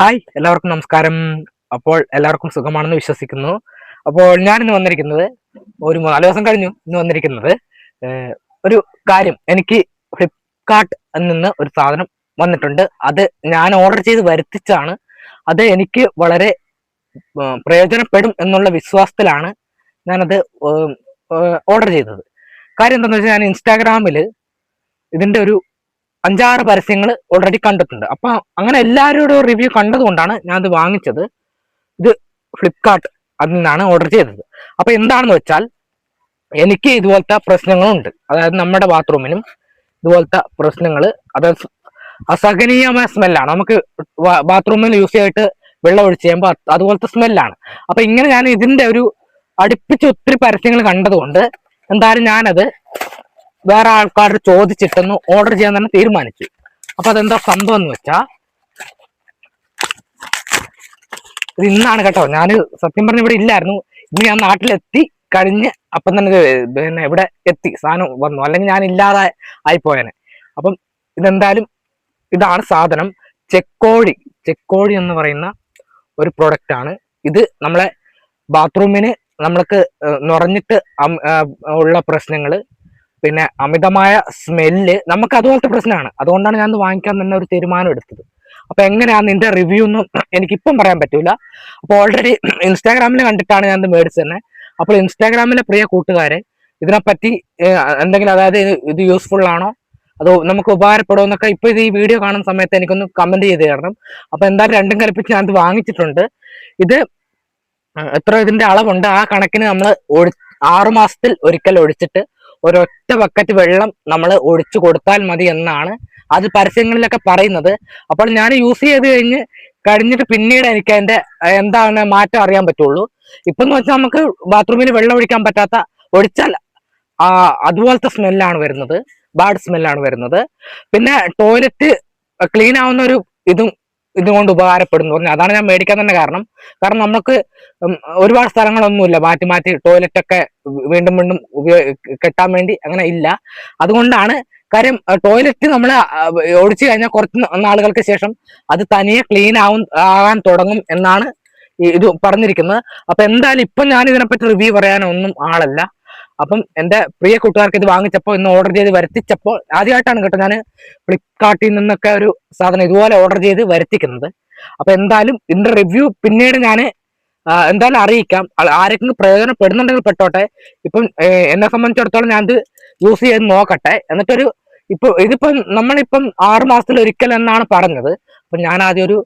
Hi, എല്ലാവർക്കും നമസ്കാരം. അപ്പോൾ എല്ലാവർക്കും സുഖമാണെന്ന് വിശ്വസിക്കുന്നു. അപ്പോൾ ഞാൻ ഇന്ന് വന്നിരിക്കുന്നത് ഒരു 4 ദിവസം കഴിഞ്ഞു ഇന്ന് വന്നിരിക്കുന്നത് ഒരു കാര്യം. എനിക്ക് ഫ്ലിപ്കാർട്ടിൽ നിന്ന് ഒരു സാധനം വന്നിട്ടുണ്ട്. അത് ഞാൻ ഓർഡർ ചെയ്ത് വരുത്തിച്ചാണ്. അത് എനിക്ക് വളരെ പ്രയോജനപ്പെടും എന്നുള്ള വിശ്വാസത്തിലാണ് ഞാനത് ഓർഡർ ചെയ്തത്. കാര്യം എന്താണെന്ന് വെച്ചാൽ, ഞാൻ ഇൻസ്റ്റാഗ്രാമിൽ ഇതിന്റെ ഒരു 5-6 പരസ്യങ്ങൾ ഓൾറെഡി കണ്ടിട്ടുണ്ട്. അപ്പൊ അങ്ങനെ എല്ലാവരുടെ റിവ്യൂ കണ്ടതുകൊണ്ടാണ് ഞാൻ ഇത് വാങ്ങിച്ചത്. ഇത് ഫ്ലിപ്കാർട്ട് അതിൽ നിന്നാണ് ഓർഡർ ചെയ്തത്. അപ്പൊ എന്താണെന്ന് വെച്ചാൽ, എനിക്ക് ഇതുപോലത്തെ പ്രശ്നങ്ങളുണ്ട്. അതായത് നമ്മുടെ ബാത്റൂമിനും ഇതുപോലത്തെ പ്രശ്നങ്ങൾ, അതായത് അസഹനീയമായ സ്മെല്ലാണ്. നമുക്ക് ബാത്റൂമിൽ യൂസ് ചെയ്തിട്ട് വെള്ളം ഒഴിച്ച് ചെയ്യുമ്പോൾ അതുപോലത്തെ സ്മെല്ലാണ്. അപ്പൊ ഇങ്ങനെ ഞാൻ ഇതിന്റെ ഒരു അടുപ്പിച്ച് ഒത്തിരി പരസ്യങ്ങൾ കണ്ടതുകൊണ്ട് എന്തായാലും ഞാനത് വേറെ ആൾക്കാരോട് ചോദിച്ചിട്ടൊന്ന് ഓർഡർ ചെയ്യാൻ തന്നെ തീരുമാനിച്ചു. അപ്പൊ അതെന്താ സംഭവം എന്ന് വെച്ചാ, ഇത് ഇന്നാണ് കേട്ടോ. ഞാൻ സത്യം പറഞ്ഞ ഇവിടെ ഇല്ലായിരുന്നു. ഇന്ന് ഞാൻ നാട്ടിലെത്തി കഴിഞ്ഞ് അപ്പം തന്നെ പിന്നെ ഇവിടെ എത്തി, സാധനം വന്നു. അല്ലെങ്കിൽ ഞാൻ ഇല്ലാതെ ആയിപ്പോയനെ. അപ്പം ഇതെന്തായാലും ഇതാണ് സാധനം. ചെക്കോഴി എന്ന് പറയുന്ന ഒരു പ്രൊഡക്റ്റ് ആണ് ഇത്. നമ്മളെ ബാത്റൂമിന് നമ്മൾക്ക് നിറഞ്ഞിട്ട് ഉള്ള പ്രശ്നങ്ങള്, പിന്നെ അമിതമായ സ്മെല്ല്, നമുക്ക് അതുപോലത്തെ പ്രശ്നമാണ്. അതുകൊണ്ടാണ് ഞാൻ വാങ്ങിക്കാൻ തന്നെ ഒരു തീരുമാനം എടുത്തത്. അപ്പൊ എങ്ങനെയാണ് നിന്റെ റിവ്യൂ ഒന്നും എനിക്കിപ്പം പറയാൻ പറ്റൂല. അപ്പൊ ഓൾറെഡി ഇൻസ്റ്റാഗ്രാമിൽ കണ്ടിട്ടാണ് ഞാൻ ഇത് മേടിച്ചത് തന്നെ. അപ്പോൾ ഇൻസ്റ്റാഗ്രാമിലെ പ്രിയ കൂട്ടുകാരെ, ഇതിനെപ്പറ്റി എന്തെങ്കിലും, അതായത് ഇത് യൂസ്ഫുൾ ആണോ അതോ നമുക്ക് ഉപകാരപ്പെടുമോ എന്നൊക്കെ ഇപ്പൊ ഇത് ഈ വീഡിയോ കാണുന്ന സമയത്ത് എനിക്കൊന്ന് കമന്റ് ചെയ്ത് തരണം. അപ്പൊ എന്തായാലും രണ്ടും കൽപ്പിച്ച് ഞാൻ ഇത് വാങ്ങിച്ചിട്ടുണ്ട്. ഇത് എത്ര ഇതിന്റെ അളവുണ്ട്, ആ കണക്കിന് നമ്മൾ 6 മാസത്തിൽ ഒരിക്കൽ ഒഴിച്ചിട്ട് ഒരൊറ്റ ബക്കറ്റ് വെള്ളം നമ്മൾ ഒഴിച്ചു കൊടുത്താൽ മതി എന്നാണ് അത് പരസ്യങ്ങളിലൊക്കെ പറയുന്നത്. അപ്പോൾ ഞാൻ യൂസ് ചെയ്ത് കഴിഞ്ഞിട്ട് പിന്നീട് എനിക്ക് അതിന്റെ എന്താണ് മാറ്റം അറിയാൻ പറ്റുള്ളൂ. ഇപ്പൊ എന്ന് വെച്ചാൽ നമുക്ക് ബാത്റൂമിൽ വെള്ളം ഒഴിക്കാൻ പറ്റാത്ത, ഒഴിച്ചാൽ അതുപോലത്തെ സ്മെല്ലാണ് വരുന്നത്, ബാഡ് സ്മെല്ലാണ് വരുന്നത്. പിന്നെ ടോയ്ലറ്റ് ക്ലീൻ ആവുന്ന ഒരു ഇതുകൊണ്ട് ഉപകാരപ്പെടുന്നു പറഞ്ഞു. അതാണ് ഞാൻ മേടിക്കാൻ തന്നെ കാരണം. നമുക്ക് ഒരുപാട് സ്ഥലങ്ങളൊന്നുമില്ല മാറ്റി മാറ്റി ടോയ്ലറ്റ് ഒക്കെ വീണ്ടും വീണ്ടും കെട്ടാൻ വേണ്ടി, അങ്ങനെ ഇല്ല. അതുകൊണ്ടാണ്. കാര്യം ടോയ്ലറ്റ് നമ്മൾ ഒഴിച്ചു കഴിഞ്ഞാൽ കുറച്ച് നാളുകൾക്ക് ശേഷം അത് തനിയെ ക്ലീൻ ആകാൻ തുടങ്ങും എന്നാണ് ഇത് പറഞ്ഞിരിക്കുന്നത്. അപ്പൊ എന്തായാലും ഇപ്പൊ ഞാൻ ഇതിനെപ്പറ്റി റിവ്യൂ പറയാനൊന്നും ആളല്ല. അപ്പം എന്റെ പ്രിയ കൂട്ടുകാർക്ക് ഇത് വാങ്ങിച്ചപ്പോൾ, ഇന്ന് ഓർഡർ ചെയ്ത് വരുത്തിച്ചപ്പോൾ, ആദ്യമായിട്ടാണ് കേട്ടോ ഞാൻ ഫ്ലിപ്കാർട്ടിൽ നിന്നൊക്കെ ഒരു സാധനം ഇതുപോലെ ഓർഡർ ചെയ്ത് വരുത്തിക്കുന്നത്. അപ്പൊ എന്തായാലും ഇതിന്റെ റിവ്യൂ പിന്നീട് ഞാൻ എന്തായാലും അറിയിക്കാം. ആരെങ്കിലും പ്രയോജനപ്പെടുന്നുണ്ടെങ്കിൽ പെട്ടോട്ടെ. ഇപ്പം എന്നെ സംബന്ധിച്ചിടത്തോളം ഞാൻ ഇത് യൂസ് ചെയ്ത് നോക്കട്ടെ. എന്നിട്ടൊരു ഇതിപ്പം നമ്മളിപ്പം 6 മാസത്തിൽ ഒരിക്കൽ എന്നാണ് പറഞ്ഞത്. അപ്പൊ ഞാൻ ആദ്യം ഒരു